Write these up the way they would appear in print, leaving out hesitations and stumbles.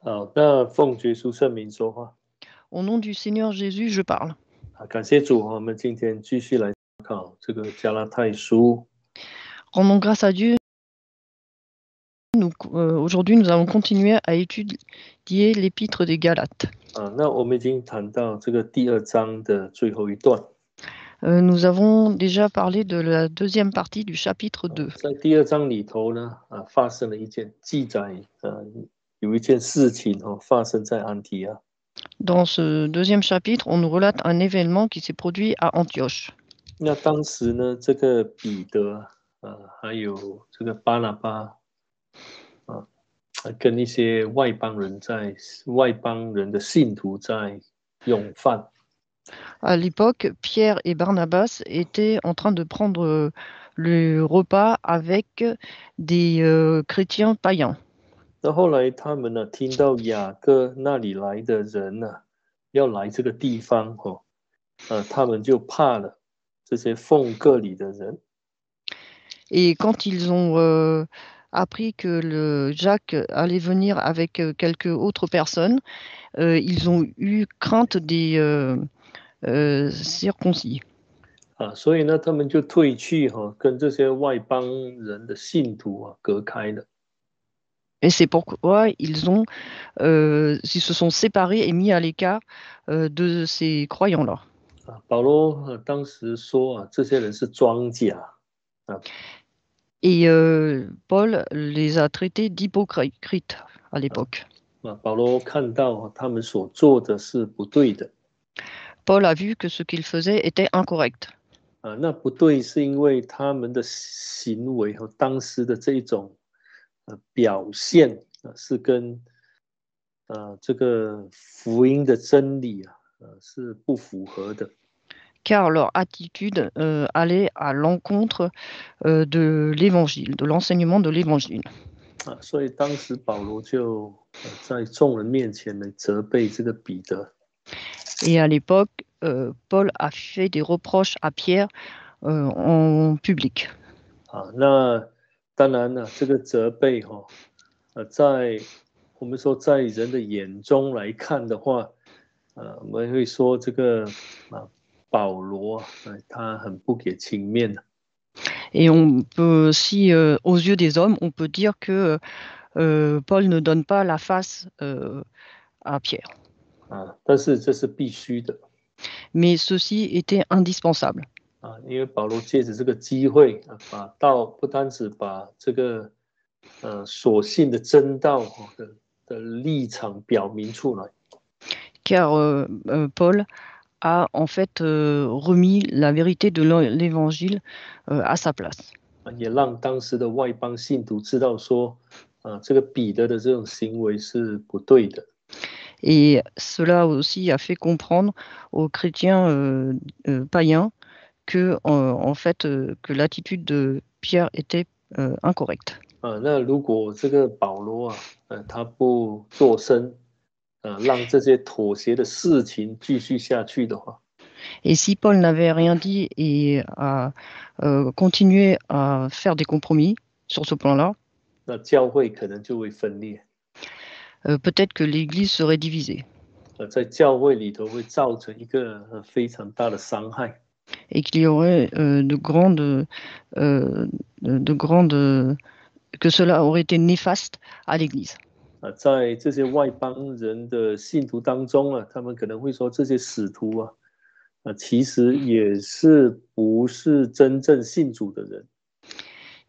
好，那奉主耶稣圣名说话。Au nom du Seigneur Jésus, je parle. 感谢主，我们今天继续来考这个加拉太书。Rendons grâce à Dieu. Aujourd'hui, nous allons continuer à étudier l'épître des Galates. 那我们已经谈到这个第2章的最后一段。Nous avons déjà parlé de la deuxième partie du chapitre 2. 在第2章里头呢，发生了一件记载，有一件事情发生在安提阿。Dans ce deuxième chapitre, on nous relate un événement qui s'est produit à Antioche. 那当时呢，这个彼得还有这个巴拿巴跟一些外邦人的信徒在用饭。À l'époque, Pierre et Barnabas étaient en train de prendre le repas avec des chrétiens païens. 那后来他们呢，听到雅各那里来的人呢，要来这个地方他们就怕了这些奉割礼的人。Et quand ils ont appris que le Jacques allait venir avec quelques autres personnes, ils ont eu crainte des circoncis. 所以呢，他们就退去跟这些外邦人的信徒隔开了。Et c'est pourquoi ils se sont séparés et mis à l'écart de ces croyants-là. 保罗当时说这些人是庄稼。Et Paul les a traités d'hypocrites à l'époque. 保罗看到他们所做的是不对的。Paul a vu que ce qu'ils faisaient était incorrect. 那不对是因为他们的行为和当时的这种表现是跟这个福音的真理是不符合的。Car leur attitude allait à l'encontre de l'évangile, de l'enseignement de l'évangile. 所以当时保罗就在众人面前来责备这个彼得。Et à l'époque, Paul a fait des reproches à Pierre en public. 那当然了，这个责备在我们说在人的眼中来看的话，我们会说这个保罗他很不给情面的。Et on peut aussi, aux yeux des hommes, on peut dire que Paul ne donne pas la face à Pierre. 但是这是必须的。Mais ceci était indispensable. 因为保罗借着这个机会不单止把这个所信的真道的立场表明出来。Car Paul a en fait remis la vérité de l'évangile à sa place. 也让当时的外邦信徒知道说这个彼得的这种行为是不对的。Et cela aussi a fait comprendre aux chrétiens païens que, en fait, que l'attitude de Pierre était incorrecte. 那如果这个保羅他不作聲讓這些妥協的事情繼續下去的話， Et si Paul n'avait rien dit et a continué à faire des compromis sur ce plan-là, 那教會可能就會分裂。 peut-être que l'Église serait divisée. 在教會裡頭會造成一個非常大的傷害。 Et qu'il y aurait que cela aurait été néfaste à l'Église. 在这些外邦人的信徒当中他们可能会说这些使徒其实也是不是真正信主的人。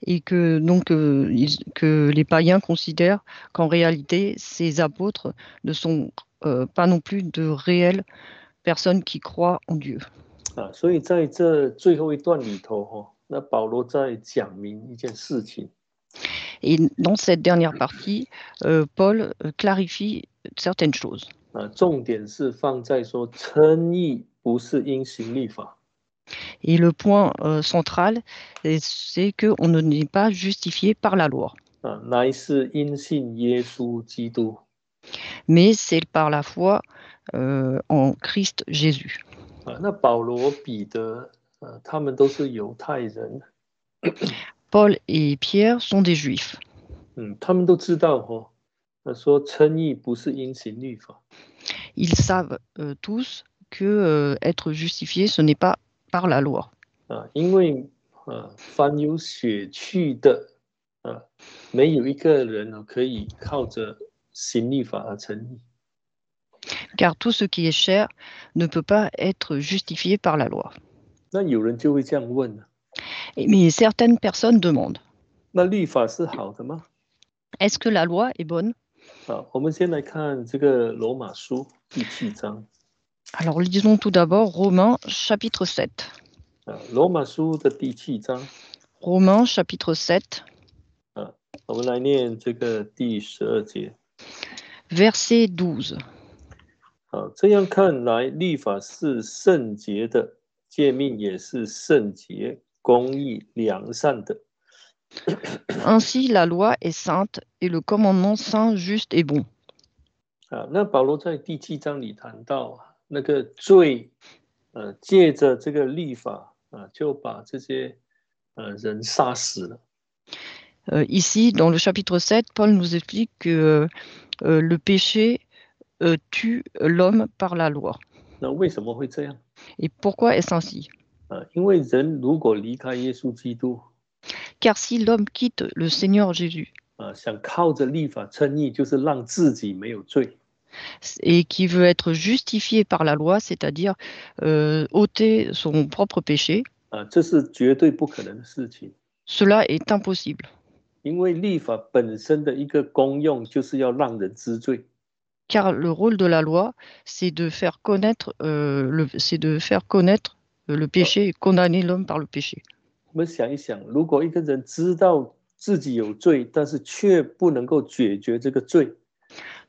Et que donc que les païens considèrent qu'en réalité, ces apôtres ne sont pas non plus de réelles personnes qui croient en Dieu. 所以在这最后一段里头那保罗在讲明一件事情。 Et dans cette dernière partie, Paul clarifie certaines choses. 重点是放在说称义不是因行律法。 Et le point central, c'est qu'on ne n'est pas justifié par la loi. 乃是因信耶稣基督。 Mais c'est par la foi en Christ Jésus. 那保罗、彼得他们都是犹太人。 Paul et Pierre sont des Juifs. 他们都知道他说称义不是因行律法 Ils savent tous que être justifié, ce n'est pas par la loi. 啊，因为凡有血气的啊，没有一个人可以靠着行律法而称义。 Car tout ce qui est chair ne peut pas être justifié par la loi. 那有人就会这样问了， Mais certaines personnes demandent, 那律法是好的吗？ est-ce que la loi est bonne? 啊，我们先来看这个罗马书第7章 Alors lisons tout d'abord Romains chapitre 7. 啊，罗马书的第7章 Romains chapitre 7, 啊，我们来念这个第12节。 verset 12. 好，这样看来，律法是圣洁的，诫命也是圣洁、公义、良善的。 Ainsi la loi est sainte et le commandement saint, juste et bon. 啊，那保罗在第7章里谈到那个罪，借着这个律法就把这些人杀死了。 Ici, dans le chapitre 7, Paul nous explique que le péché tue l'homme par la loi. 那为什么会这样？ Et pourquoi est-ce ainsi? 因为人如果离开耶稣基督， Car si l'homme quitte le Seigneur Jésus 想靠着律法称义，就是让自己没有罪。 et qui veut être justifié par la loi, c'est-à-dire ôter son propre péché, 这是绝对不可能的事情。 cela est impossible. 因为律法本身的一个功用就是要让人知罪。 Car le rôle de la loi, c'est de faire connaître, le péché et condamner l'homme par le péché. 我们想一想，如果一个人知道自己有罪，但是却不能够解决这个罪，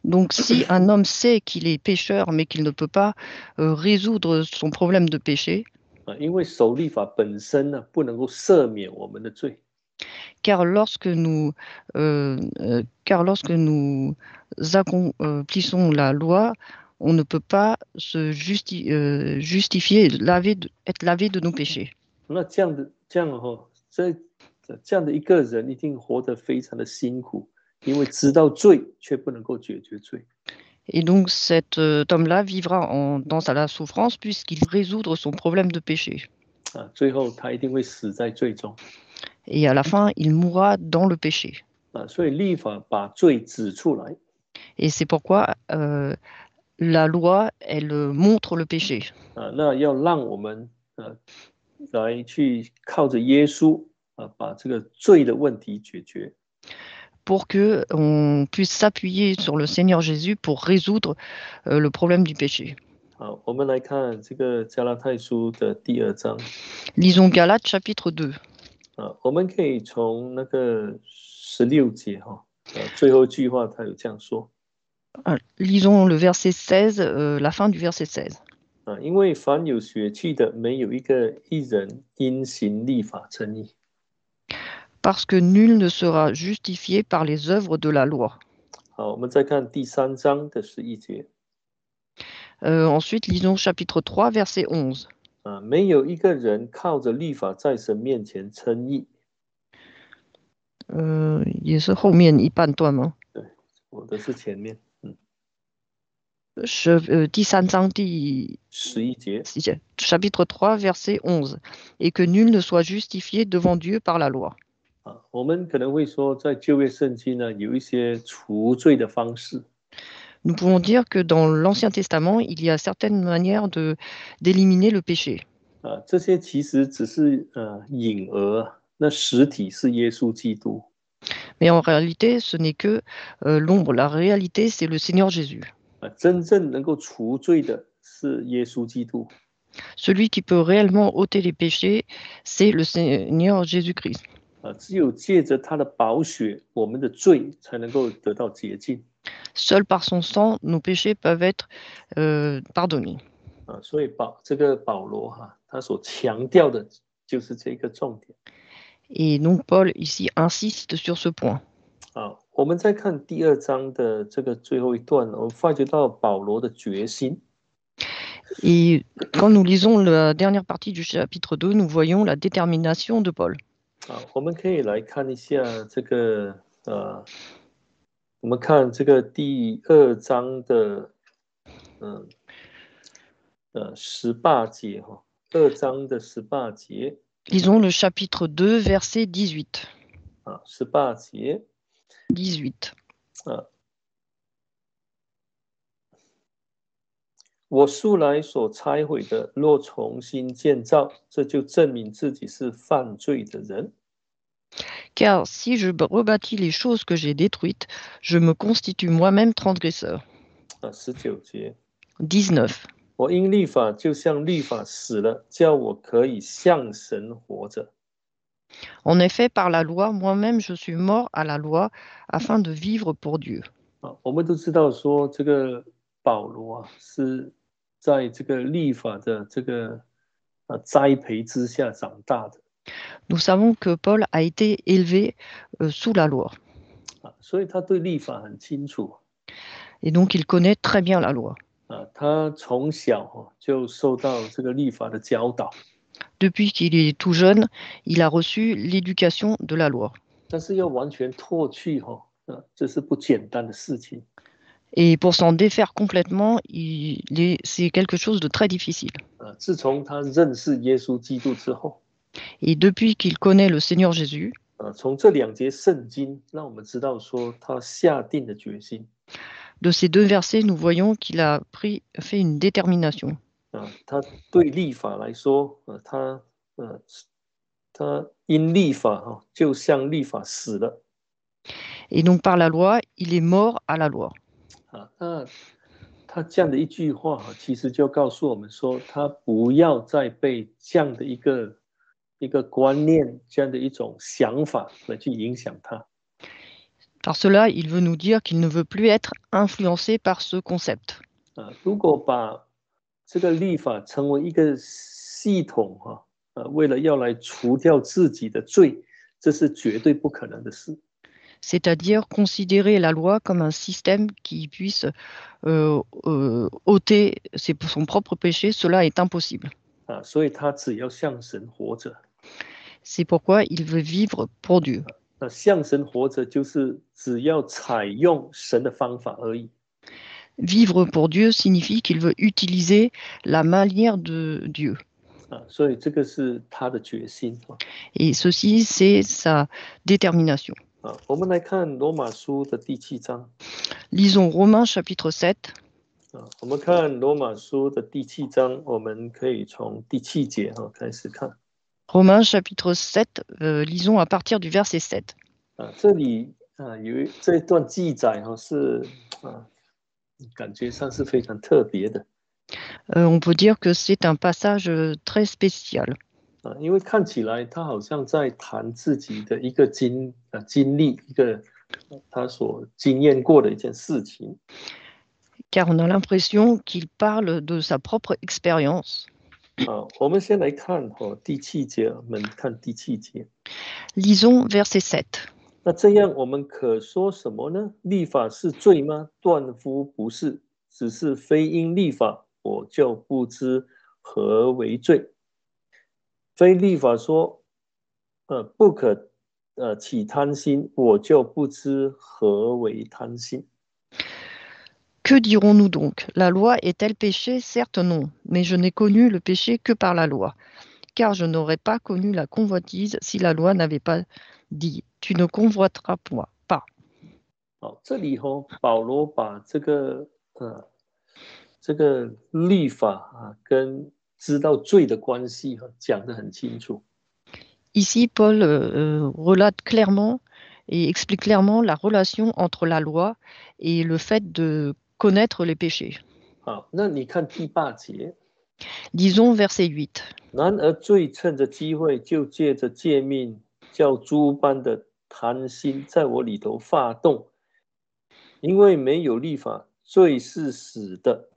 Donc si un homme sait qu'il est pécheur, mais qu'il ne peut pas résoudre son problème de péché, 因为守律法本身呢，不能够赦免我们的罪。 car lorsque nous accomplissons la loi, on ne peut pas se justifier, être lavé de nos péchés. 那这样的一个人一定活得非常的辛苦，因为知道罪却不能够解决罪。 Et donc cet homme-là vivra dans la souffrance puisqu'il résoudre son problème de péché. 最后他一定会死在罪中。 Et à la fin, il mourra dans le péché. 所以律法把罪指出来。 Et c'est pourquoi la loi, elle montre le péché. 那要让我们来去靠着耶稣把这个罪的问题解决。 Pour qu'on puisse s'appuyer sur le Seigneur Jésus pour résoudre le problème du péché. 好，我们来看这个加拉太书的第2章。 Lisons Galates chapitre 2. 我们可以从那个16节最后一句话他有这样说。 Lisons le verset 16, la fin du verset 16. 因为凡有血气的，没有一个一人因行律法称义。 Parce que nul ne sera justifié par les œuvres de la loi. 好，我们再看第3章的11节。 Ensuite, lisons chapitre 3, verset 11. 没有一个人靠着律法在神面前称义。也是后面一半段吗？对，我的是前面。第3章第11节。chapitre 3, verset 11. Et que nul ne soit justifié devant Dieu par la loi. 我们可能会说，在旧约圣经呢，有一些除罪的方式。 Nous pouvons dire que dans l'Ancien Testament, il y a certaines manières d'éliminer le péché. 这些其实只是影儿，那实体是耶稣基督。 Mais en réalité, ce n'est que l'ombre. La réalité, c'est le Seigneur Jésus. 真正能够除罪的是耶稣基督。 Celui qui peut réellement ôter les péchés, c'est le Seigneur Jésus-Christ. 只有借着他的宝血，我们的罪才能够得到洁净。 Seul par son sang, nos péchés peuvent être pardonnés. 所以这个保罗他所强调的就是这个重点。 Et donc Paul ici insiste sur ce point. 我们再看第2章的这个最后一段，我们发觉到保罗的决心。 Et quand nous lisons la dernière partie du chapitre 2, nous voyons la détermination de Paul. 我们可以来看一下这个我们看这个第2章的18节哈，2章的18节 Lisons le chapitre 2, verset 18. 啊，18节 18. 啊，我素来所拆毁的，若重新建造，这就证明自己是犯罪的人。 Car si je rebâtis les choses que j'ai détruites, je me constitue moi-même transgresseur. 啊，19节， 19. 我因律法就像律法死了，叫我可以向神活着。 En effet, par la loi, moi-même je suis mort à la loi afin de vivre pour Dieu. 啊，我们都知道说这个保罗啊是在这个律法的这个栽培之下长大的 Nous savons que Paul a été élevé sous la loi. 啊，所以他对律法很清楚 Et donc il connaît très bien la loi. 啊，他从小就受到这个律法的教导， Depuis qu'il est tout jeune, il a reçu l'éducation de la loi. 但是要完全脱去这是不简单的事情 Et pour s'en défaire complètement, c'est quelque chose de très difficile. 啊。自从他认识耶稣基督之后 Et depuis qu'il connaît le Seigneur Jésus, 啊，从这2节圣经让我们知道说他下定了决心 de ces 2 versets, nous voyons qu'il a fait une détermination. 啊，他对律法来说他因律法就像律法死了 Et donc par la loi, il est mort à la loi. 啊。那他这样的一句话其实就告诉我们说，他不要再被这样的一个观念，这样的一种想法来去影响他 Par cela, il veut nous dire qu'il ne veut plus être influencé par ce concept. 啊。如果把这个律法成为一个系统为了要来除掉自己的罪，这是绝对不可能的事。 C'est-à-dire considérer la loi comme un système qui puisse ôter son propre péché, cela est impossible. 啊，所以他只要向神活着。 C'est pourquoi il veut vivre pour Dieu. 那向神活着就是只要采用神的方法而已。 Vivre pour Dieu signifie qu'il veut utiliser la manière de Dieu. 啊，所以这个是他的决心 Et ceci, c'est sa détermination. 啊。我们来看罗马书的第7章 Lisons Romains chapitre 7. 啊。我们看罗马书的第7章，我们可以从第7节开始看 Romains chapitre 7, lisons à partir du verset 7. 啊。这里有这一段记载是感觉上是非常特别的 On peut dire que c'est un passage très spécial. 啊，因为看起来他好像在谈自己的一个经历，一个他所经验过的一件事情。 Car on a l'impression qu'il parle de sa propre expérience. 好，我们先来看第7节，我们看第7节。 Lisons verset 7. 那这样我们可说什么呢？律法是罪吗？断乎不是，只是非因律法，我就不知何为罪。非律法说，不可起贪心，我就不知何为贪心。 Que dirons-nous donc? La loi est-elle péché? Certes non, mais je n'ai connu le péché que par la loi, car je n'aurais pas connu la convoitise si la loi n'avait pas dit « Tu ne convoiteras pas ». 好，这里保罗把这个律法跟知道罪的关系讲得很清楚。 Ici, Paul relate clairement et explique clairement la relation entre la loi et le fait de connaître les péchés. 好，那你看第8节， Disons verset 8. 然而罪趁着机会，就借着诫命，叫诸般的贪心在我里头发动。因为没有律法，罪是死的。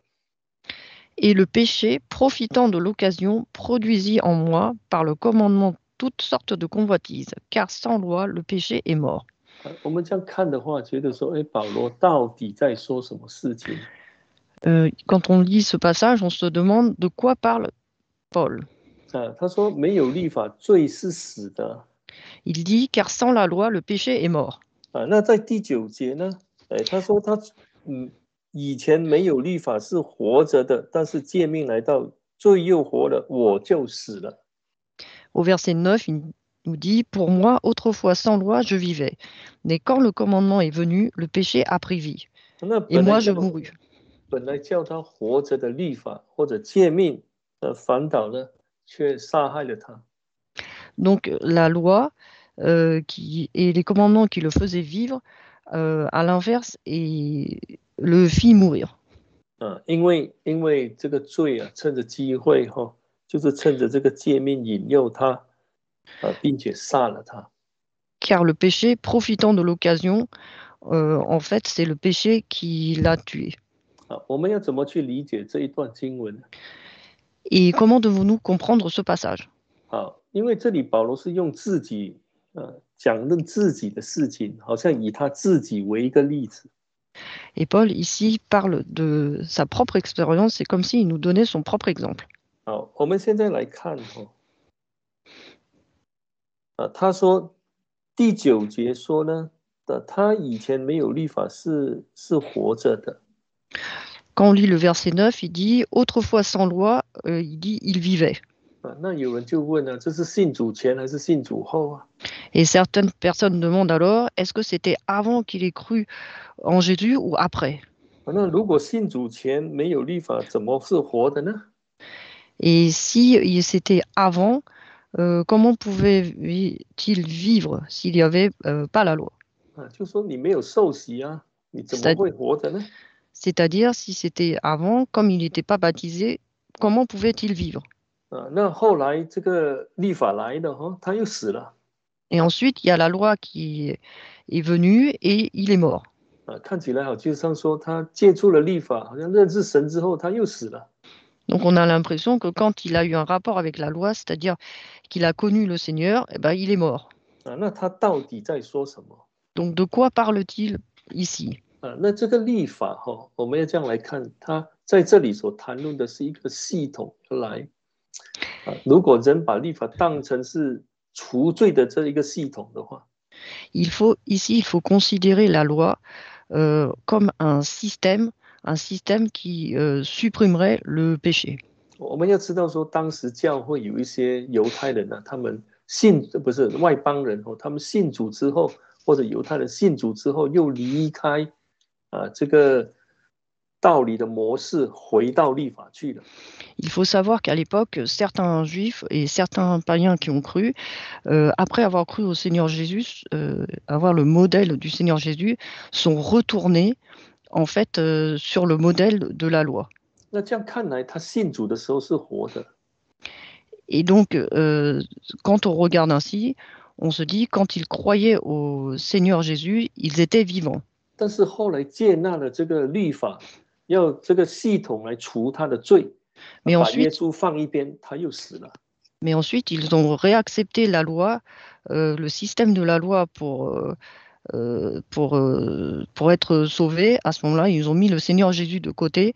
Et le péché, profitant de l'occasion, produisit en moi, par le commandement, toutes sortes de convoitises, car sans loi, le péché est mort. 我们这样看的话，觉得说，保罗到底在说什么事情？ Quand on lit ce passage, on se demande de quoi parle Paul. 他说没有律法，罪是死的。 Il dit, car sans la loi, le péché est mort. 那在第9节呢？他说以前没有律法是活着的，但是诫命来到，罪又活了，我就死了。 Au verset 9, il nous dit, pour moi, autrefois sans loi, je vivais. Mais quand le commandement est venu, le péché a pris vie. 那 Et 本来 moi, 叫 je mourus. 本来叫他活着的律法或者诫命，反倒呢却杀害了他。 Donc, la loi et les commandements qui le faisaient vivre, à l'inverse, et le fit mourir. 因为这个罪啊，趁着机会就是趁着这个诫命引诱他，并且杀了他。 Car le péché, profitant de l'occasion, en fait, c'est le péché qui l'a tué. 我们要怎么去理解这一段经文呢？ Et comment devons-nous comprendre ce passage? 因为这里保罗是用自己讲论自己的事情，好像以他自己为一个例子。 Et Paul, ici, parle de sa propre expérience, c'est comme s'il nous donnait son propre exemple. 好，我们现在来看他说第9节说呢，他以前没有律法是活着的。 Quand on lit le verset 9, il dit « Autrefois sans loi, il dit il vivait ». 那有人就问了，这是信主前还是信主后啊？ Et certaines personnes demandent alors, est-ce que c'était avant qu'il ait cru en Jésus ou après? 那如果信主前没有律法，怎么是活的呢？ Et si c'était avant, comment pouvait-il vivre s'il n'y avait pas la loi? 就说你没有受洗啊，你怎么会活着呢？ C'est-à-dire, si c'était avant, comme il n'était pas baptisé, comment pouvait-il vivre? 那后来这个律法来了他又死了。 Et ensuite, il y a la loi qui est venue et il est mort. 看起来好像说他接触了律法，好像认识神之后他又死了。 Donc on a l'impression que quand il a eu un rapport avec la loi, c'est-à-dire qu'il a connu le Seigneur, eh ben, il est mort. 那他到底在说什么？ Donc de quoi parle-t-il ici? 那这个律法我们要这样来看，他在这里所谈论的是一个系统来。如果人把律法当成是除罪的这一个系统的话， il faut considérer la loi comme un système qui supprimerait le péché. 我们要知道说，当时教会有一些犹太人呢，他们不是外邦人他们信主之后，或者犹太人信主之后又离开这个道理的模式，回到律法去了。 Il faut savoir qu'à l'époque, certains juifs et certains païens qui ont cru, après avoir cru au Seigneur Jésus, avoir le modèle du Seigneur Jésus, sont retournés en fait sur le modèle de la loi. 那这样看来，他信主的时候是活的。 Et donc, quand on regarde ainsi, on se dit, quand ils croyaient au Seigneur Jésus, ils étaient vivants. 但是后来接纳了这个律法，要这个系统来除他的罪，把耶稣放一边，他又死了。 Mais ensuite, ils ont réaccepté la loi, le système de la loi pour être sauvés. À ce moment-là, ils ont mis le Seigneur Jésus de côté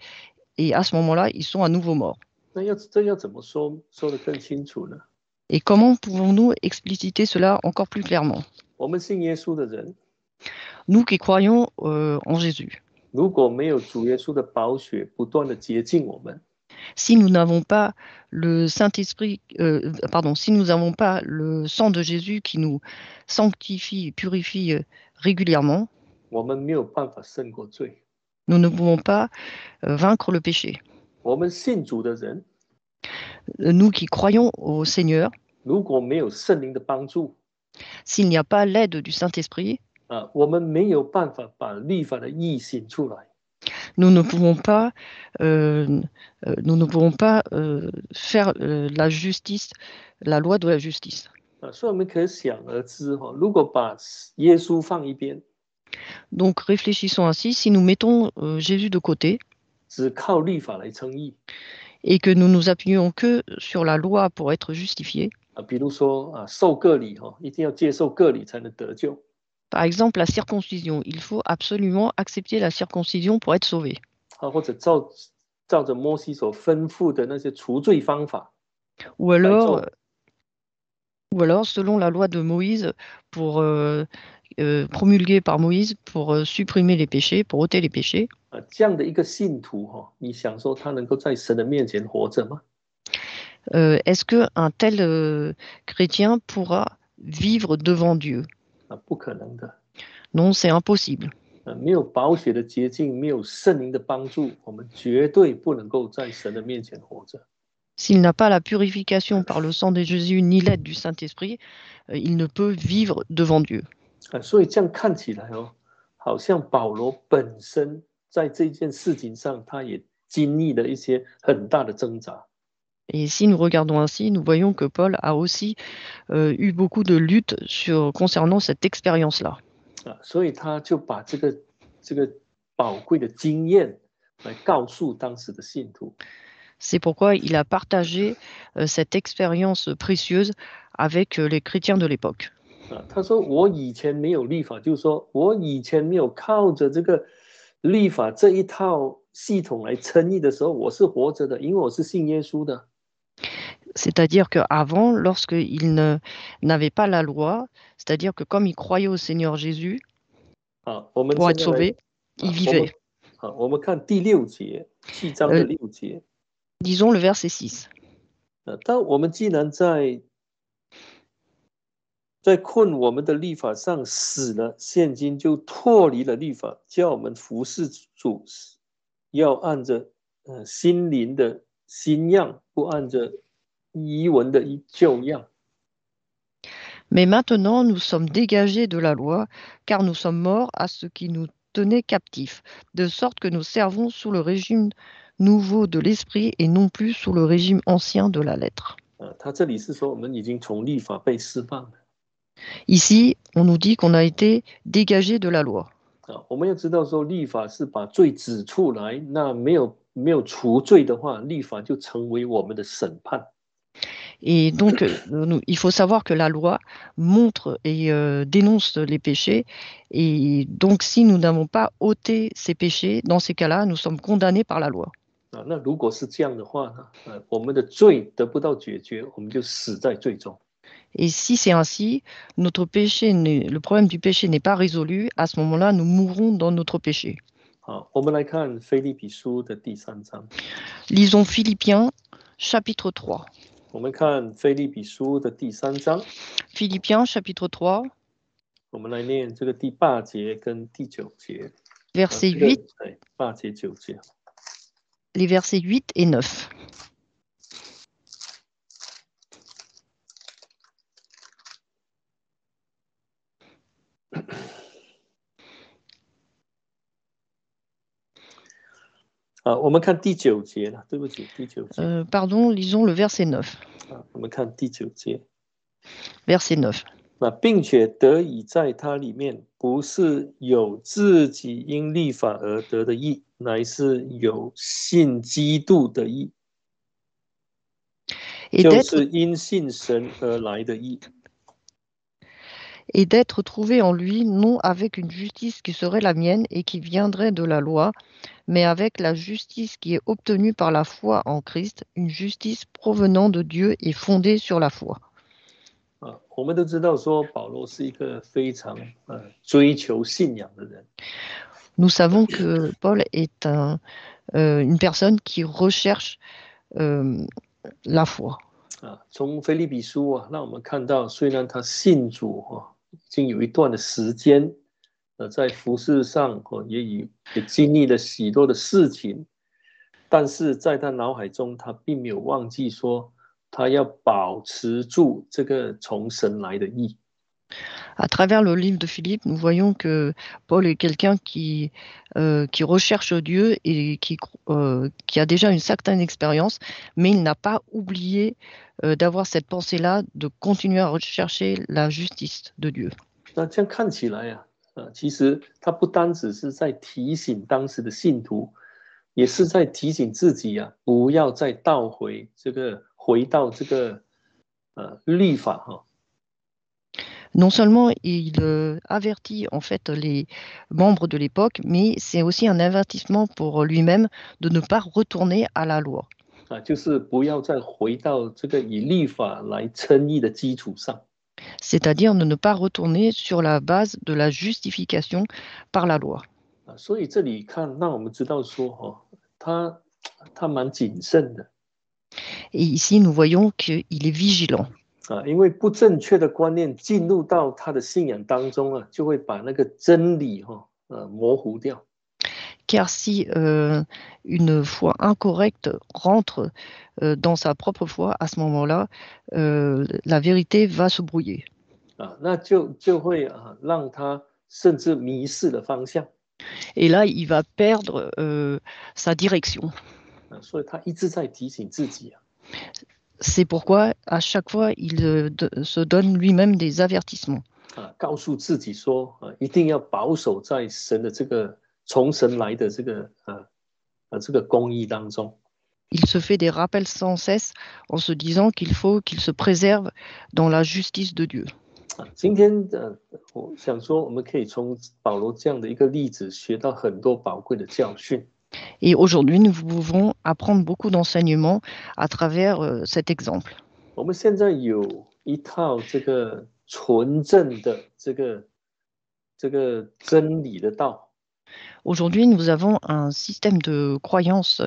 et à ce moment-là, ils sont à nouveau morts. 那这要怎么说得更清楚呢？ Et comment pouvons-nous expliciter cela encore plus clairement? 我们信耶稣的人， Nous qui croyons en Jésus, 如果没有主耶稣的宝血不断的洁净我们， si nous n'avons pas le Saint-Esprit, si nous n'avons pas le sang de Jésus qui nous sanctifie, purifie régulièrement, 我们没有办法胜过罪。 nous ne pouvons pas vaincre le péché. 我们信主的人， Nous qui croyons au Seigneur, 如果没有圣灵的帮助， s'il n'y a pas l'aide du Saint-Esprit, 我们没有办法把律法的义显出来。 nous ne pouvons pas faire la justice, la loi de la justice. 所以我们可想而知如果把耶稣放一边， Donc réfléchissons ainsi, si nous mettons Jésus de côté 只靠律法来称义， et que nous nous appuyons que sur la loi pour être justifiés, 比如说受割礼一定要接受割礼才能得救。 par exemple la circoncision, il faut absolument accepter la circoncision pour être sauvé. 或者照着摩西所吩咐的那些除罪方法， ou alors selon la loi de Moïse promulguée par Moïse pour supprimer les péchés, pour ôter les péchés. 这样的一个信徒你想说他能够在神的面前活着吗？ Est-ce qu'un tel chrétien pourra vivre devant Dieu? 不可能的。 Non, c'est impossible. 没有宝血的洁净，没有圣灵的帮助，我们绝对不能够在神的面前活着。 S'il n'a pas la purification par le sang de Jésus ni l'aide du Saint-Esprit, il ne peut vivre devant Dieu. 所以这样看起来好像保罗本身在这件事情上，他也经历了一些很大的挣扎。 Et si nous regardons ainsi, nous voyons que Paul a aussi eu beaucoup de luttes concernant cette expérience-là. 所以他就把这个宝贵的经验来告诉当时的信徒。 C'est pourquoi il a partagé cette expérience précieuse avec les chrétiens de l'époque. 他说我以前没有律法，就是说我以前没有靠着这个律法这一套系统来称义的时候，我是活着的，因为我是信耶稣的。 C'est-à-dire qu'avant, lorsqu'il n'avait pas la loi, c'est-à-dire que comme il croyait au Seigneur Jésus, pour être sauvé, il vivait. 我们看第6节，7章的6节。 Disons le verset 6. 但我们既然在困我们的律法上死了，现今就脱离了律法，叫我们服侍主，要按着心灵的新样，不按着遗文的旧样。 Mais maintenant, nous sommes dégagés de la loi, car nous sommes morts à ce qui nous tenait captifs, de sorte que nous servons sous le régime nouveau de l'esprit et non plus sous le régime ancien de la lettre. 他这里是说我们已经从律法被释放了。 Ici, on nous dit qu'on a été dégagé de la loi. 我们要知道说律法是把罪指出来，那没有除罪的话，律法就成为我们的审判。 Et donc, il faut savoir que la loi montre et dénonce les péchés. Et donc, si nous n'avons pas ôté ces péchés, dans ces cas-là, nous sommes condamnés par la loi. 那如果是这样的话呢，我们的罪得不到解决，我们就死在罪中。 Et si c'est ainsi, le problème du péché n'est pas résolu, à ce moment-là, nous mourrons dans notre péché. 好，我们来看腓立比书的第3章。 Lisons Philippiens, chapitre 3. 我们看腓立比书的第3章。 Philippiens, chapitre 3. 我们来念这个第8节跟第9节。 Verset 8. 8节9节。 Les versets 8 et 9. 我们看第9节了，对不起，第9节。Pardon, lisons le verset 9. 我们看第9节。 Verset 9. 并且得以在他里面，不是有自己因律法而得的义，乃是有信基督的义，就是因信神而来的义。 Et d'être trouvé en lui, non avec une justice qui serait la mienne et qui viendrait de la loi, mais avec la justice qui est obtenue par la foi en Christ, une justice provenant de Dieu et fondée sur la foi. 我们都知道说保罗是一个非常追求信仰的人。 Nous savons que Paul est une personne qui recherche la foi. 从腓立比书让我们看到，虽然他信主已经有一段的时间，在服事上也经历了许多的事情，但是在他脑海中，他并没有忘记说，他要保持住这个从神来的义。 À travers le livre de Philippe, nous voyons que Paul est quelqu'un qui recherche Dieu et qui a déjà une certaine expérience, mais il n'a pas oublié d'avoir cette pensée-là, de continuer à rechercher la justice de Dieu. 那这样看起来其实他不单只是在提醒当时的信徒，也是在提醒自己不要再回到这个律法Non seulement il avertit en fait les membres de l'époque, mais c'est aussi un avertissement pour lui-même de ne pas retourner à la loi. 就是不要再回到这个以律法来称义的基础上。c'est-à-dire de ne pas retourner sur la base de la justification par la loi. 所以这里看，让我们知道说，他蛮谨慎的 Et ici, nous voyons qu'il est vigilant. 因为不正确的观念进入到他的信仰当中就会把那个真理模糊掉。Car si une foi incorrecte rentre dans sa propre foi, à ce moment-là, la vérité va se brouiller. 那就会让他甚至迷失了方向。Et là, il va perdre sa direction. 所以他一直在提醒自己 C'est pourquoi, à chaque fois, il se donne lui-même des avertissements. 告诉自己说一定要保守在神的这个从神来的这个公义当中。Il se fait des rappels sans cesse en se disant qu'il faut qu'il se préserve dans la justice de Dieu. 今天我想说，我们可以从保罗这样的一个例子学到很多宝贵的教训。Et aujourd'hui, nous pouvons apprendre beaucoup d'enseignements à travers cet exemple. 我们现在有一套这个纯正的这个真理的道。Aujourd'hui, nous avons un système de croyance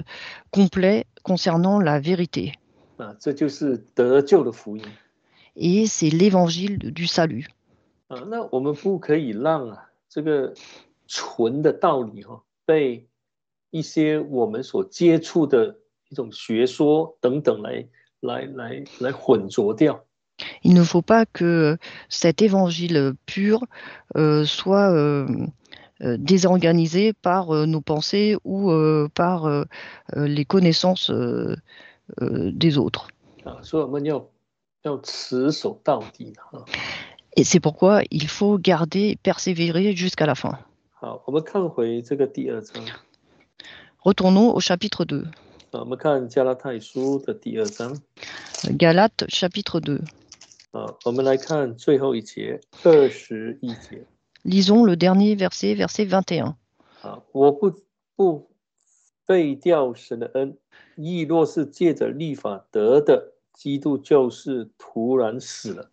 complet concernant la vérité. 这就是得救的福音。Et c'est l'évangile du salut. 那我们不可以让这个纯的道理被一些我们所接触的一种学说等等来混浊掉。Il ne faut pas que cet évangile pur soit désorganisé par nos pensées ou par les connaissances des autres. 所以我们要持守到底 Et c'est pourquoi il faut garder, persévérer jusqu'à la fin. 好，我们看回这个第2章。Retournons au chapitre 2. 我们看加拉太书的第2章。Galates chapitre 2. 我们来看最后一节21节。Lisons le dernier verset, verset 21. 我不废掉神的恩，义若是借着律法得的，基督就是突然死了。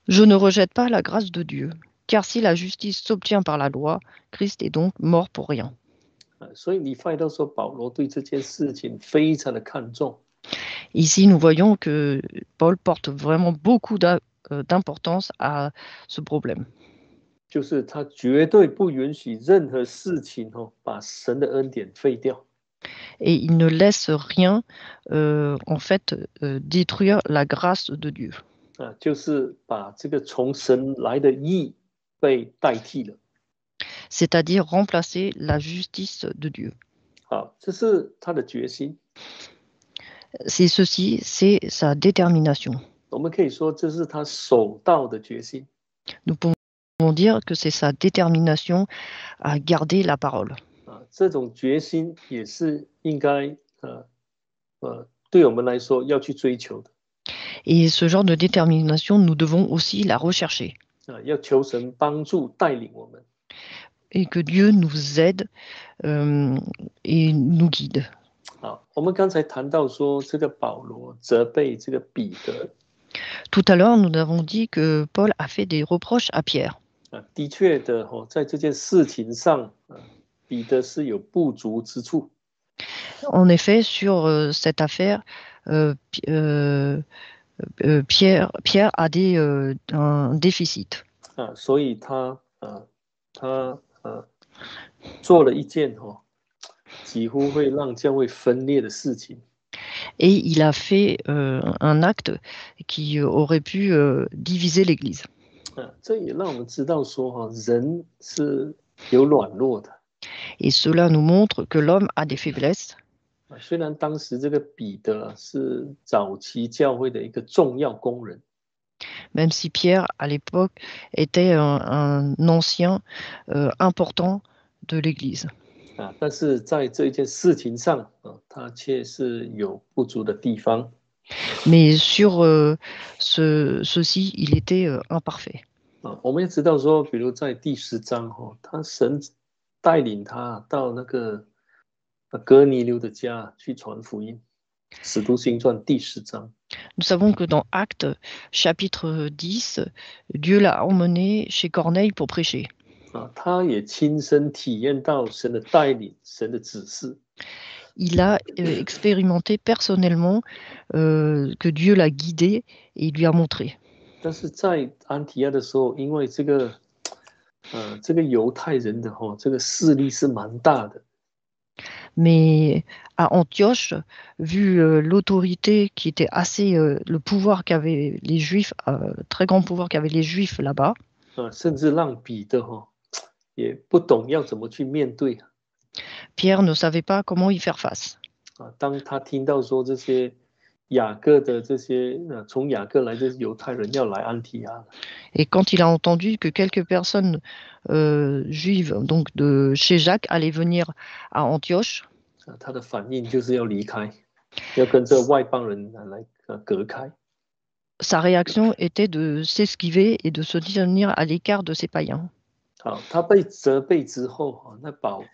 Je ne rejette pas la grâce de Dieu, car si la justice s'obtient par la loi, Christ est donc mort pour rien. 所以你发现到说，保罗对这件事情非常的看重。Ici, nous voyons que Paul porte vraiment beaucoup d'importance à ce problème. 就是他绝对不允许任何事情把神的恩典废掉。Et il ne laisse rien, en fait, détruire la grâce de Dieu. 就是把这个从神来的义被代替了。C'est-à-dire remplacer la justice de Dieu. 这是他的决心。C'est ceci, c'est sa détermination. 我们可以说这是他守道的决心。Nous pouvons dire que c'est sa détermination à garder la parole. 这种决心也是应该对我们来说要去追求的。Et ce genre de détermination, nous devons aussi la rechercher. 要求神帮助带领我们。Et que Dieu nous aide et nous guide. 我们刚才谈到说，这个保罗责备这个彼得。Tout à l'heure, nous avons dit que Paul a fait des reproches à Pierre. 的确的在这件事情上，彼得是有不足之处。En effet, sur cette affaire, Pierre a un déficit. 所以他做了一件几乎会让教会分裂的事情。Et il a fait un acte qui aurait pu diviser l'Église. 这也让我们知道说人是有软弱的。Et cela nous montre que l'homme a des faiblesses. 虽然当时这个彼得是早期教会的一个重要工人。Même si Pierre, à l'époque, était un ancien important de l'Église. 但是在这一件事情上他却是有不足的地方。Mais sur ceci, il était imparfait. 我们也知道说，比如在第10章他神带领他到那个哥尼流的家去传福音。使徒行传第10章。 Nous savons que dans Actes, chapitre 10, Dieu l'a emmené chez Corneille pour prêcher. 他也亲身体验到神的带领，神的指示。Il a expérimenté personnellement que Dieu l'a guidé et il lui a montré. 但是在安提亚的时候，因为这个犹太人的这个势力是蛮大的， Mais à Antioche, vu l'autorité qui était assez, le pouvoir qu'avaient les Juifs, très grand pouvoir qu'avaient les Juifs là-bas, 甚至让彼得也不懂要怎么去面对。 Pierre ne savait pas comment y faire face. 当他听到说这些雅各的这些从雅各来的犹太人要来安提亚， Et quand il a entendu que quelques personnes juives, donc de chez Jacques, allaient venir à Antioche, 他的反应就是要离开，要跟这外邦人来隔开。 sa réaction était de s'esquiver et de se tenir à l'écart de ces païens. 好，他被责备之后，那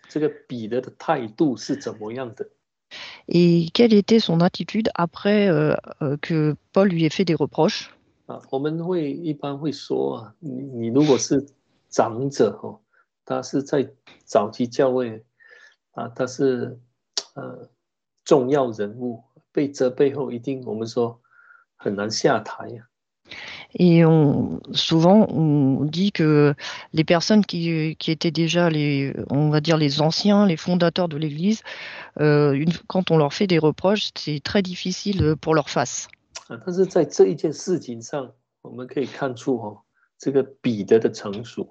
这个彼得的态度是怎么样的？ Et quelle était son attitude après que Paul lui ait fait des reproches? 我们一般会说你如果是长者他是在早期教会他是重要人物，被责备后一定我们说很难下台。 Et souvent, on dit que les personnes qui étaient déjà on va dire les anciens, les fondateurs de l'Église, quand on leur fait des reproches, c'est très difficile pour leur face. 但是在这一件事情上，我们可以看出这个彼得的成熟。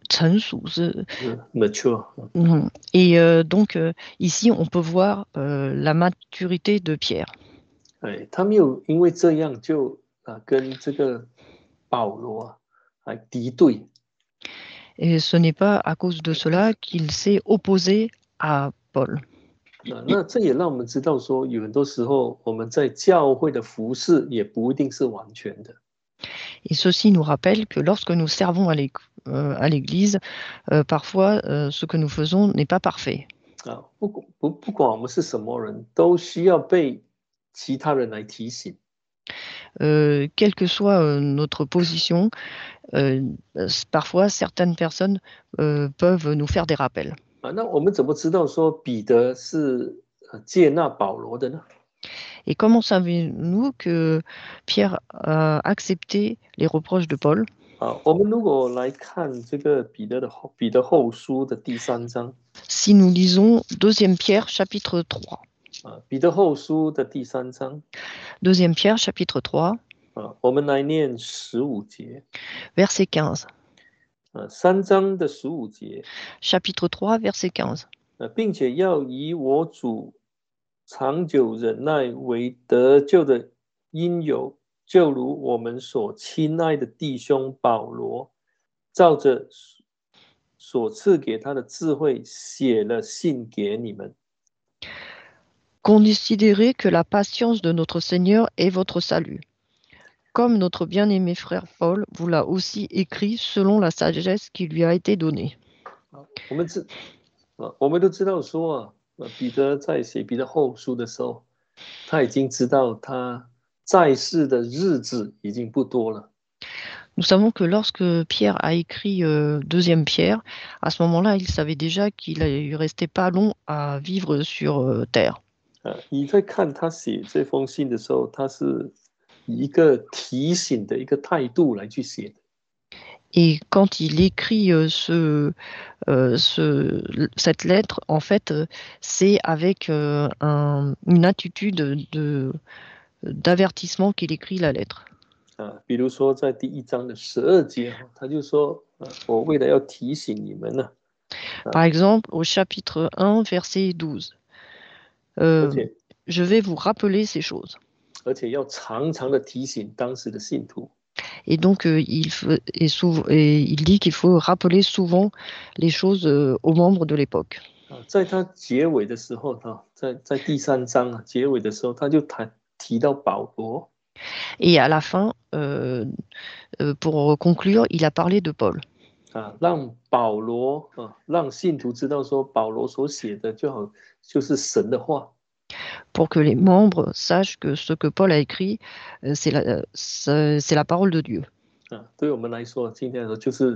成熟是 mature。 Et donc ici, on peut voir la maturité de Pierre. 他没有因为这样就跟这个保罗来敌对。 Et ce n'est pas à cause de cela qu'il s'est opposé à Paul. 那这也让我们知道说，有很多时候我们在教会的服事也不一定是完全的。 Et ceci nous rappelle que lorsque nous servons à l'Église, parfois ce que nous faisons n'est pas parfait. 不管我们是什么人，都需要被其他人来提醒。 Quelle que soit notre position, parfois certaines personnes peuvent nous faire des rappels. 那我们怎么知道说彼得是接纳保罗的呢？ Et comment savez-nous que Pierre a accepté les reproches de Paul? 我们如果来看这个彼得后书的第3章。 Si nous lisons 2 Pierre chapitre 3. 彼得后书的第3章。 2 Pierre chapitre 3. 我们来念15节。 Verset 15. 3章的15节。 Chapitre 3, verset 15. 并且要以我主长久忍耐为得救的因由，就如我们所亲爱的弟兄保罗，照着所赐给他的智慧写了信给你们。 Considérez que la patience de notre Seigneur est votre salut. Comme notre bien-aimé frère Paul vous l'a aussi écrit selon la sagesse qui lui a été donnée. 我们都知道说彼得在写彼得后书的时候，他已经知道他在世的日子已经不多了。 Nous savons que lorsque Pierre a écrit 2 Pierre, à ce moment-là, il savait déjà qu'il ne lui restait pas long à vivre sur terre. 你在看他写这封信的时候，他是以一个提醒的一个态度来去写的。 Et quand il écrit cette lettre, en fait, c'est avec une attitude d'avertissement qu'il écrit la lettre. 比如说在第1章的12节，他就说我为了要提醒你们呢。 Par exemple, au chapitre 1, verset 12. Je vais vous rappeler ces choses. 而且要常常的提醒当时的信徒。 Et donc, il dit qu'il faut rappeler souvent les choses aux membres de l'époque. 在他结尾的时候，在第3章结尾的时候，他就提到保罗。 Et à la fin, pour conclure, il a parlé de Paul. 让保罗让信徒知道说，保罗所写的就是神的话。pour que les membres sachent que ce que Paul a écrit, c'est la parole de Dieu. 对我们来说，今天来说就是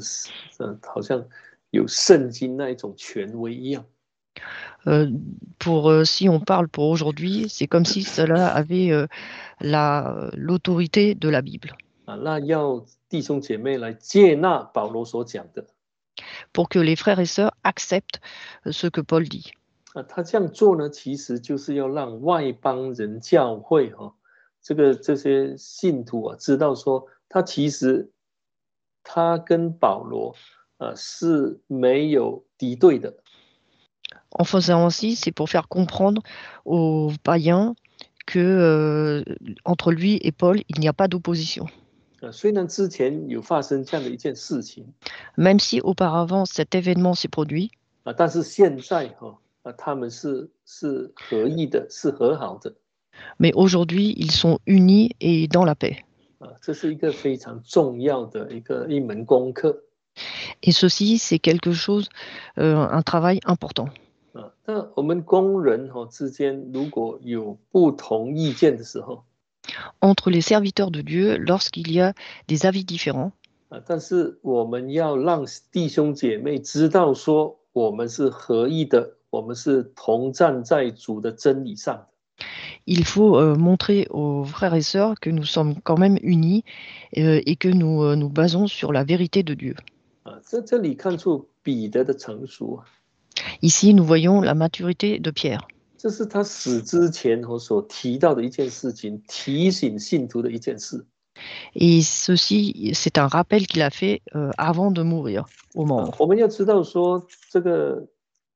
好像有圣经那一种权威一样。Si on parle pour aujourd'hui, c'est comme si cela avait l'autorité de la Bible. 那要弟兄姐妹来接纳保罗所讲的。Pour que les frères et sœurs acceptent ce que Paul dit. 他这样做呢，其实就是要让外邦人教会这些信徒知道说，其实他跟保罗是没有敌对的。En faisant ainsi, c'est pour faire comprendre aux païens que entre lui et Paul, il n'y a pas d'opposition. 虽然之前有发生这样的一件事情， Même si auparavant cet événement s'est produit, 但是现在他们是合意的，是和好的。 mais aujourd'hui, ils sont unis et dans la paix. 这是一个非常重要的一门功课。 Et ceci, c'est quelque chose, un travail important. 那我们工人之间如果有不同意见的时候， Entre les serviteurs de Dieu, lorsqu'il y a des avis différents, 但是我们要让弟兄姐妹知道说，我们是合意的，我们是同站在主的真理上的。 il faut montrer aux frères et sœurs que nous sommes quand même unis et que nous nous basons sur la vérité de Dieu. 这里看出彼得的成熟。 Ici, nous voyons la maturité de Pierre. 这是他死之前所提到的一件事情，提醒信徒的一件事。 Et ceci, c'est un rappel qu'il a fait avant de mourir aux membres. 我们要知道说，这个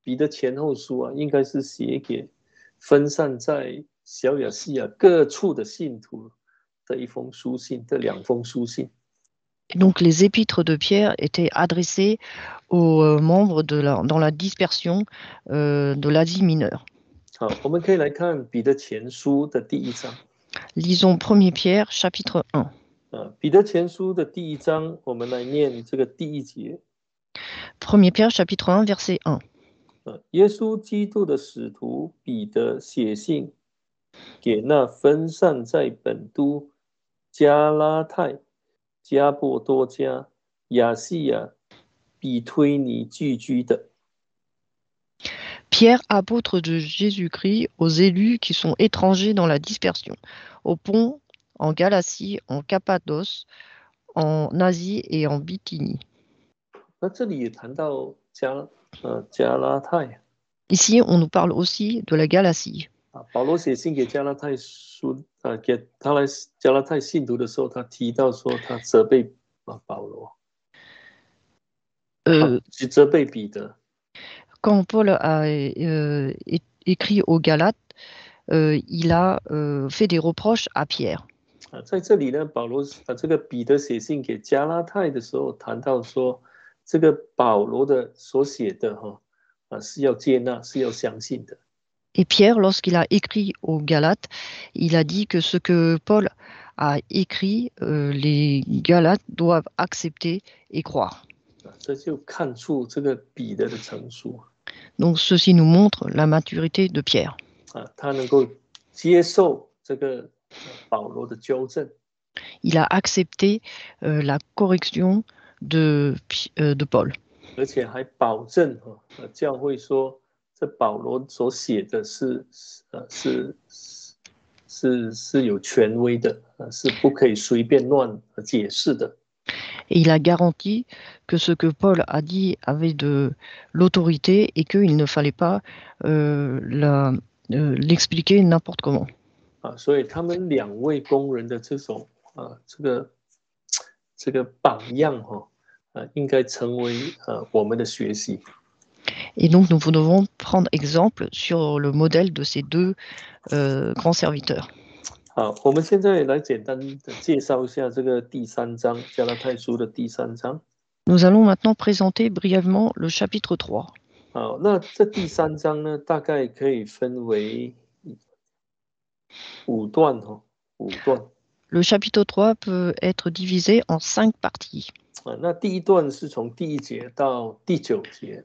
彼得前后书应该是写给分散在小亚细亚各处的信徒的一封书信，这两封书信。 Donc, les épîtres de Pierre étaient adressés aux membres dans la dispersion de l'Asie mineure. 好，我们可以来看彼得前书的第1章。 Lisons 1 Pierre, chapitre 1. 彼得前书的第1章，我们来念这个第1节。 1 Pierre, chapitre 1, verset 1. 耶稣基督的使徒彼得写信给那分散在本都、加拉太、加波多加、亚细亚、比推尼聚居的。 Pierre, apôtre de Jésus-Christ, aux élus qui sont étrangers dans la dispersion, au Pont, en Galatie, en Cappadoce, en Asie et en Bithynie. 那这里也谈到加拉太。 Ici, on nous parle aussi de la Galatie. 保罗写信给加拉太书给他来加拉太信徒的时候，他提到说他责备保罗，责备彼得。 Quand Paul a écrit aux Galates, il a fait des reproches à Pierre. 在这里呢，这个彼得写信给加拉太的时候，谈到说，这个保罗的所写的是要接纳，是要相信的。 Et Pierre, lorsqu'il a écrit aux Galates, il a dit que ce que Paul a écrit, les Galates doivent accepter et croire. 这就看出这个彼得的成熟。 Donc, ceci nous montre la maturité de Pierre. 他能够接受这个保罗的纠正。 Il a accepté la correction de Paul. 而且还保证教会说，这保罗所写的是有权威的，是不可以随便乱解释的。 Et il a garanti que ce que Paul a dit avait de l'autorité et qu'il ne fallait pas l'expliquer n'importe comment. 所以他们两位工人的这种这个榜样应该成为我们的学习。 Et donc nous devons prendre exemple sur le modèle de ces deux grands serviteurs. 好，我们现在来简单的介绍一下这个第3章，加拉太书的第3章。 Nous allons maintenant présenter brièvement le chapitre 3. 好，那这第3章呢，大概可以分为5段5段。 Le chapitre 3 peut être divisé en 5 parties. 那第1段是从第1节到第9节。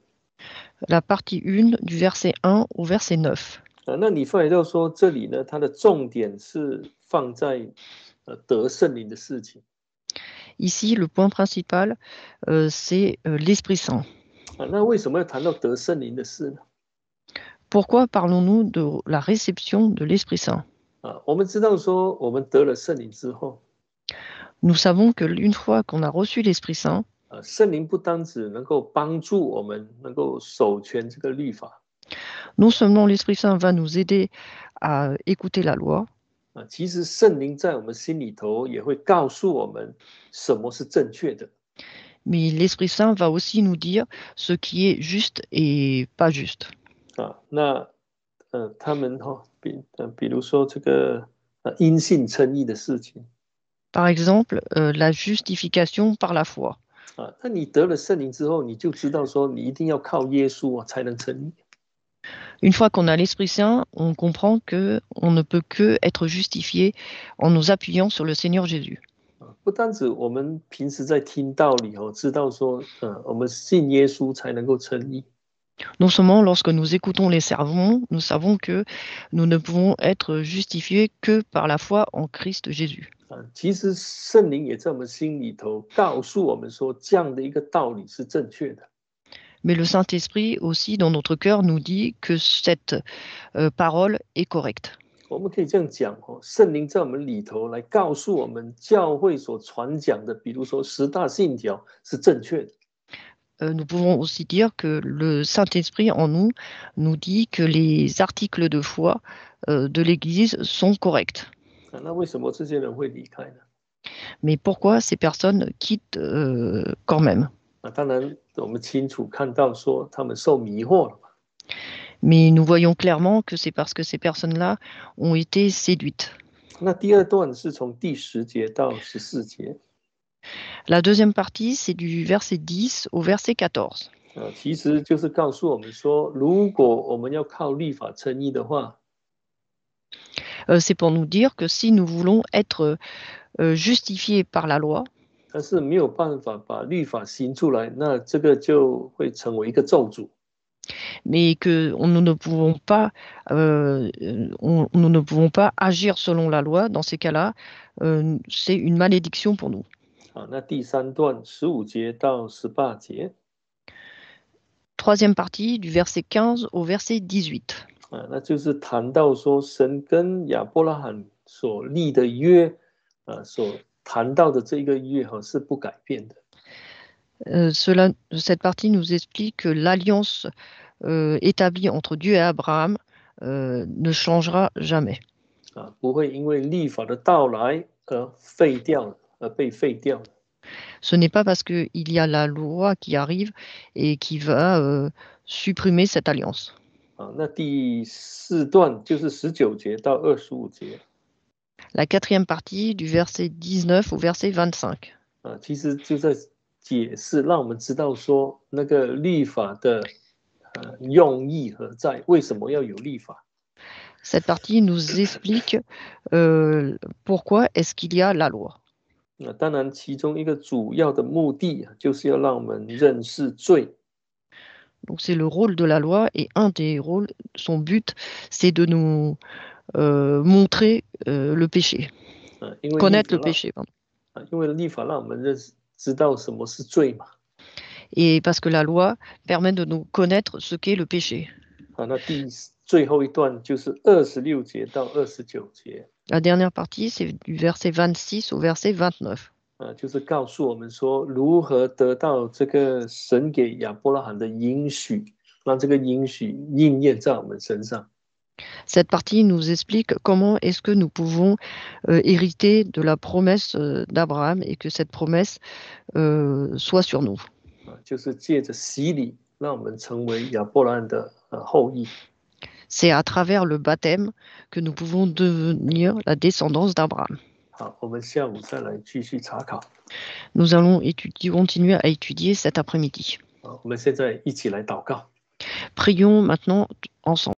La partie 1 du verset 1 au verset 9. 那你发觉到说这里呢，它的重点是放在得圣灵的事情。 Ici, le point principal, c'est l'Esprit Saint. 那为什么要谈到得圣灵的事呢？ Pourquoi parlons-nous de la réception de l'Esprit Saint? 我们知道说我们得了圣灵之后， Nous savons que une fois qu'on a reçu l'Esprit Saint, 圣灵不单只能够帮助我们能够守全这个律法， non seulement l'Esprit Saint va nous aider à écouter la loi, 其实圣灵在我们心里头也会告诉我们什么是正确的。 mais l'Esprit Saint va aussi nous dire ce qui est juste et pas juste. 那他们比如说这个因信称义的事情， Par exemple, la justification par la foi. 那你得了圣灵之后，你就知道说你一定要靠耶稣才能称义。 Une fois qu'on a l'Esprit Saint, on comprend qu'on ne peut que être justifié en nous appuyant sur le Seigneur Jésus. 不单止我们平时在听道理知道说我们信耶稣才能够称义。 Non seulement lorsque nous écoutons les sermons, nous savons que nous ne pouvons être justifiés que par la foi en Christ Jésus. 其实圣灵也在我们心里头告诉我们说，这样的一个道理是正确的。 Mais le Saint-Esprit aussi dans notre cœur nous dit que cette parole est correcte. 我们可以这样讲圣灵在我们里头来告诉我们教会所传讲的，比如说十大信条是正确的。 Nous pouvons aussi dire que le Saint-Esprit en nous nous dit que les articles de foi de l'Église sont corrects. 那为什么这些人会离开呢？ Mais pourquoi ces personnes quittent quand même? 当然，我们清楚看到说他们受迷惑了。 Mais nous voyons clairement que c'est parce que ces personnes-là ont été séduites. 那第二段是从第10节到14节。 La deuxième partie, c'est du verset 10 au verset 14. 其实就是告诉我们说，如果我们要靠律法称义的话， c'est pour nous dire que si nous voulons être justifiés par la loi, 但是没有办法把律法行出来，那这个就会成为一个咒诅。 mais que nous ne pouvons pas, nous ne pouvons pas agir selon la loi, dans ces cas-là, c'est une malédiction pour nous. 那第3段15节到18节。 Troisième partie, du verset 15 au verset 18. 那就是谈到说神跟亚伯拉罕所立的约，所谈到的这个约是不改变的。 Cette partie nous explique que l'alliance établie entre Dieu et Abraham ne changera jamais. 不会因为律法的到来而废掉了，而被废掉了。 Ce n'est pas parce qu'il y a la loi qui arrive et qui va supprimer cette alliance. 那第4段就是19节到25节。 La quatrième partie, du verset 19 au verset 25. 其实就在解释，让我们知道说那个律法的用意何在，为什么要有律法。 Cette partie nous explique pourquoi est-ce qu'il y a la loi. 当然，其中一个主要的目的就是要让我们认识罪。 Donc c'est le rôle de la loi et un des rôles, son but, c'est de nous montrer le péché, connaître le péché. Pardon. 因为律法让我们知道什么是罪嘛。 Et parce que la loi permet de nous connaître ce qu'est le péché. 那最后一段就是26节到29节。 La dernière partie, c'est du verset 26 au verset 29. 就是告诉我们说如何得到这个神给亚伯拉罕的应许，让这个应许应验在我们身上。 Cette partie nous explique comment est-ce que nous pouvons hériter de la promesse d'Abraham et que cette promesse soit sur nous. 就是借着洗礼，让我们成为亚伯拉罕的后裔。 C'est à travers le baptême que nous pouvons devenir la descendance d'Abraham. 好，我们下午再来继续查考。 Nous allons continuer à étudier cet après-midi. 我们现在一起来祷告。 Prions maintenant ensemble.